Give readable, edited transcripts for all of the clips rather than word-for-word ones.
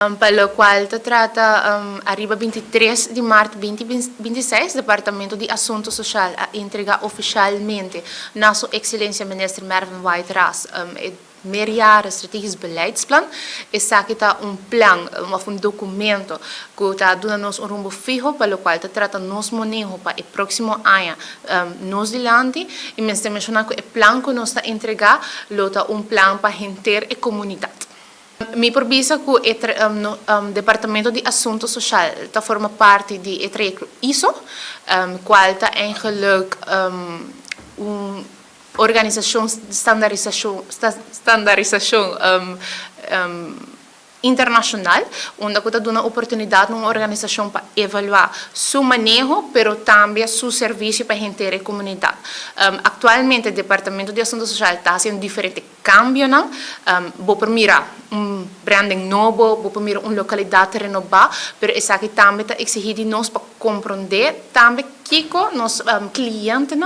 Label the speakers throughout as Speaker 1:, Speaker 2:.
Speaker 1: Para lo cual se trata arriba 23 de marzo 2026, Departamento di Asunto Social a entregar oficialmente na sua excelência minister Mervin Wyatt-Ras meerjaren strategisch beleidsplan. Essa aqui está plan of documento que está dando-nos rumbo fiho, para o qual se trata nos maneho para o próximo ano nos Durante. E me está mencionando que o plan que nós está entregar é plan para henter e comunidad. Mi provvisa que o Departamento di Asunto Social forma parte do trajecto ISO, qual está eigenlijk organização de standaardização internacional, onde está dando uma oportunidade numa organização para avaliar seu maneho, mas também seu serviço para a gente a comunidade. Atualmente, o Departamento de Asunto Social está fazendo diferentes cambios. Vou mirar branding novo, vou mirar localidade renovada, mas isso aqui também está exigido de nós para compreender também que os clientes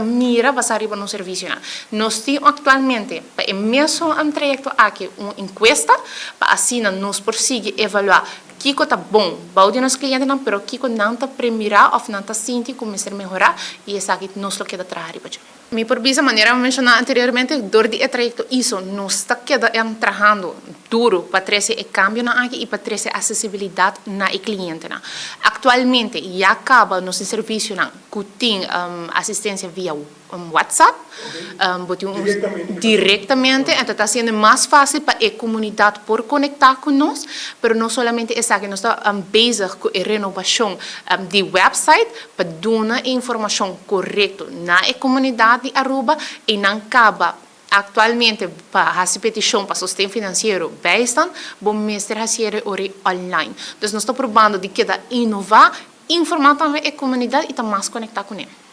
Speaker 1: mira basar riba no serviço. Nós temos atualmente, para o mesmo trajecto aqui, uma encuesta, para assim nós prosseguir avaliar que está bom, para os nossos clientes, mas que não está premirar ou não está sentindo começar a melhorar, e isso aqui nós lo queda trabalhar. Mi por essa maneira mencionar anteriormente, durante o trajecto isso, nós está trabalhando duro para trazer o cambio aqui e para trazer acessibilidade na cliente. Atualmente, já acaba nosso serviço que tem assistência via WhatsApp, diretamente, então está sendo mais fácil para a comunidade por conectar com nós, mas não somente isso, que nós estamos bezig com a renovação do website para dar a informação correta na comunidade de Aruba e não acaba atualmente para a petição para sustento financeiro bista, vamos mestre fazer online. Então nós estamos provando de que inovar, informar também a comunidade e estar mais conectar com ela.